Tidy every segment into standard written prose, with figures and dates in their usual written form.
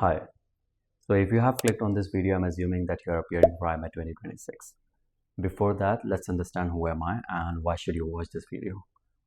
Hi. So if you have clicked on this video, I'm assuming that you're appearing for IMAT 2026. Before that, let's understand who am I and why should you watch this video.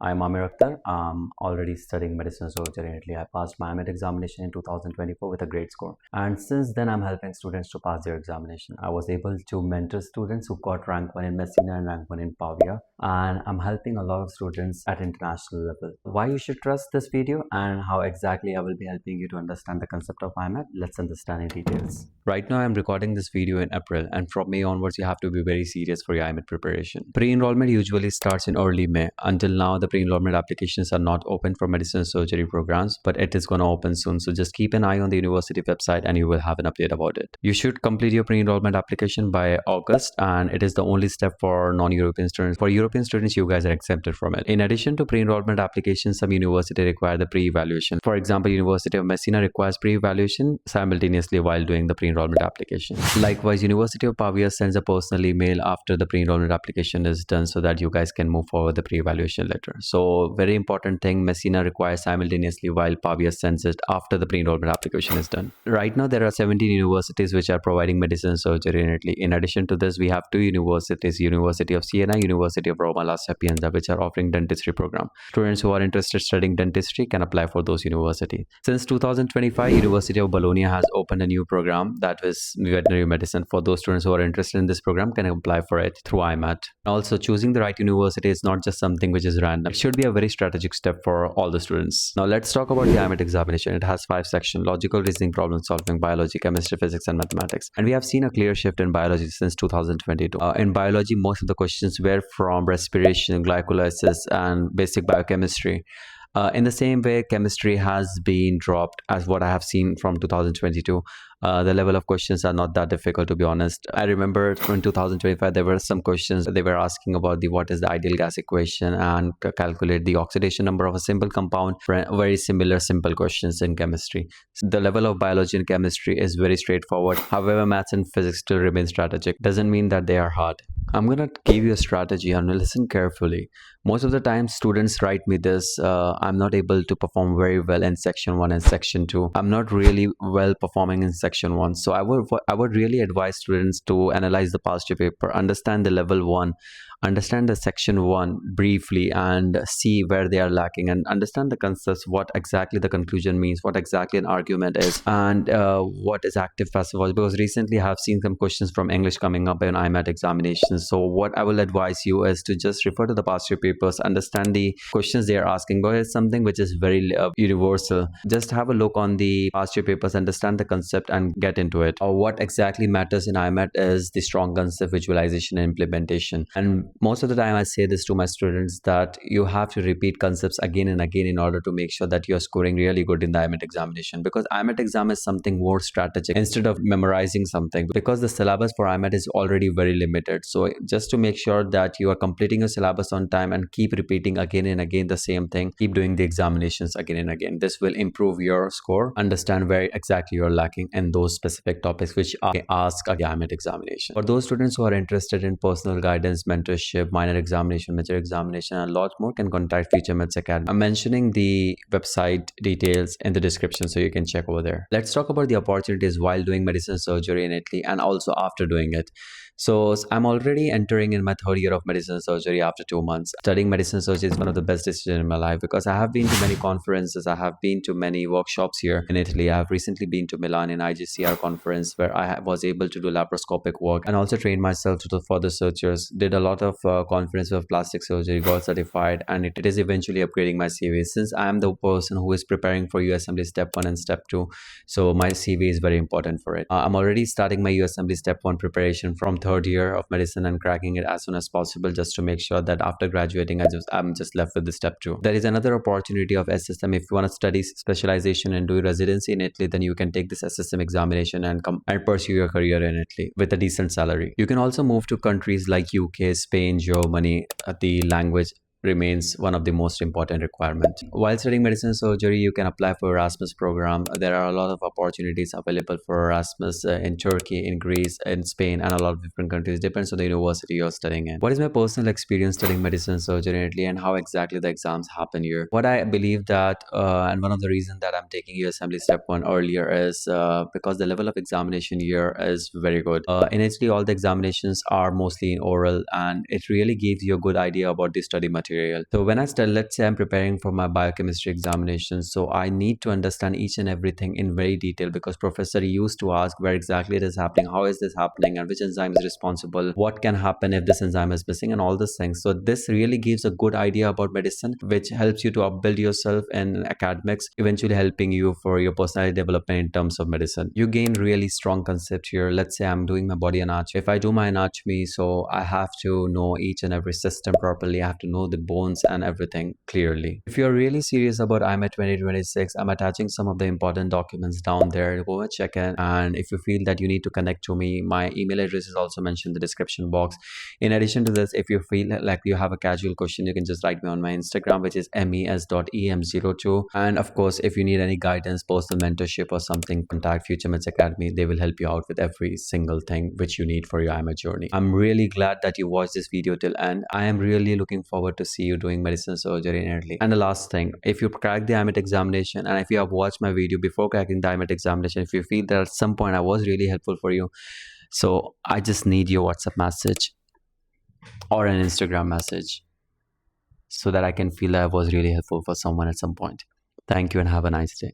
I'm Amir Akhtar. I'm already studying medicine surgery in Italy. I passed my IMAT examination in 2024 with a great score. And since then, I'm helping students to pass their examination. I was able to mentor students who got rank 1 in Messina and rank 1 in Pavia. And I'm helping a lot of students at international level. Why you should trust this video and how exactly I will be helping you to understand the concept of IMAT, let's understand in details. Right now, I'm recording this video in April, and from May onwards, you have to be very serious for your IMAT preparation. Pre-enrollment usually starts in early May. Until now, the pre-enrollment applications are not open for medicine and surgery programs, but it is going to open soon. So just keep an eye on the university website and you will have an update about it. You should complete your pre-enrollment application by August, and it is the only step for non-European students. For European students, you guys are exempted from it. In addition to pre-enrollment applications, some universities require the pre-evaluation. For example, University of Messina requires pre-evaluation simultaneously while doing the pre-enrollment application. Likewise, University of Pavia sends a personal email after the pre-enrollment application is done so that you guys can move forward the pre-evaluation letter. So very important thing, Messina requires simultaneously while Pavia sends it after the pre-enrollment application is done. Right now, there are 17 universities which are providing medicine and surgery in Italy. In addition to this, we have two universities, University of Siena, University of Roma, La Sapienza, which are offering dentistry program. Students who are interested studying dentistry can apply for those universities. Since 2025, University of Bologna has opened a new program that is veterinary medicine. For those students who are interested in this program, can apply for it through IMAT. Also, choosing the right university is not just something which is random. It should be a very strategic step for all the students. Now, let's talk about the IMAT examination. It has 5 sections: logical reasoning, problem solving, biology, chemistry, physics, and mathematics. And we have seen a clear shift in biology since 2022. In biology, most of the questions were from respiration, glycolysis, and basic biochemistry. In the same way, chemistry has been dropped as what I have seen from 2022. The level of questions are not that difficult, to be honest. I remember in 2025, there were some questions they were asking about what is the ideal gas equation and calculate the oxidation number of a simple compound. Very similar simple questions in chemistry. So the level of biology and chemistry is very straightforward. However, maths and physics still remain strategic. Doesn't mean that they are hard. I'm going to give you a strategy and listen carefully. Most of the time, students write me this, I'm not able to perform very well in section 1 and section 2. I'm not really well performing in section 1. So I would really advise students to analyze the past year paper, understand the level 1, understand the section 1 briefly and see where they are lacking, and understand the concepts, what exactly the conclusion means, what exactly an argument is, and what is active passive voice, because recently I have seen some questions from English coming up in IMAT examinations. So what I will advise you is to just refer to the past year papers, understand the questions they are asking, because it's something which is very universal. Just have a look on the past year papers, understand the concept and get into it. Or what exactly matters in IMAT is the strong concept, visualization and implementation. And most of the time I say this to my students, that you have to repeat concepts again and again in order to make sure that you're scoring really good in the IMAT examination, because IMAT exam is something more strategic instead of memorizing something, because the syllabus for IMAT is already very limited. So just to make sure that you are completing your syllabus on time and keep repeating again and again the same thing, keep doing the examinations again and again. This will improve your score. Understand where exactly you're lacking in those specific topics which are asked at the IMAT examination. For those students who are interested in personal guidance, mentorship, minor examination, major examination, and a lot more, can contact Future Meds Academy. I'm mentioning the website details in the description so you can check over there. Let's talk about the opportunities while doing medicine surgery in Italy and also after doing it. So I'm already entering in my 3rd year of medicine surgery after 2 months. Studying medicine surgery is one of the best decisions in my life, because I have been to many conferences, I have been to many workshops here in Italy. I have recently been to Milan in IGCR conference, where I was able to do laparoscopic work and also train myself to do further sutures. Did a lot of conference of plastic surgery, got certified, and it is eventually upgrading my CV. Since I am the person who is preparing for USMLE step 1 and step 2, so my CV is very important for it. I'm already starting my USMLE step 1 preparation from 3rd year of medicine and cracking it as soon as possible, just to make sure that after graduating I'm just left with the step 2. There is another opportunity of SSM. If you want to study specialization and do residency in Italy, then you can take this SSM examination and pursue your career in Italy with a decent salary. You can also move to countries like UK, Spain, Germany. The language remains one of the most important requirements. While studying medicine surgery, you can apply for Erasmus program. There are a lot of opportunities available for Erasmus in Turkey, in Greece, in Spain, and a lot of different countries. Depends on the university you're studying in. What is my personal experience studying medicine surgery in Italy, and how exactly the exams happen here? What I believe that, and one of the reasons that I'm taking your assembly step one earlier is because the level of examination here is very good. In Italy, all the examinations are mostly in oral, and it really gives you a good idea about the study material. So when I study, let's say I'm preparing for my biochemistry examination, so I need to understand each and everything in very detail, because professor used to ask where exactly it is happening, how is this happening, and which enzyme is responsible, what can happen if this enzyme is missing, and all these things. So this really gives a good idea about medicine, which helps you to upbuild yourself in academics, eventually helping you for your personality development in terms of medicine. You gain really strong concept here. Let's say I'm doing my body anatomy. If I do my anatomy, so I have to know each and every system properly. I have to know the bones and everything clearly. If you're really serious about IMAT 2026, I'm attaching some of the important documents down there. Go and check it. And if you feel that you need to connect to me, my email address is also mentioned in the description box. In addition to this, if you feel like you have a casual question, you can just write me on my Instagram, which is mes.em02. And of course, if you need any guidance, personal mentorship or something, contact Future Meds Academy. They will help you out with every single thing which you need for your IMAT journey. I'm really glad that you watched this video till end. I am really looking forward to see you doing medicine surgery in Italy. And the last thing, if you crack the IMAT examination, and if you have watched my video before cracking the IMAT examination, if you feel that at some point I was really helpful for you, so I just need your WhatsApp message or an Instagram message so that I can feel that I was really helpful for someone at some point. Thank you and have a nice day.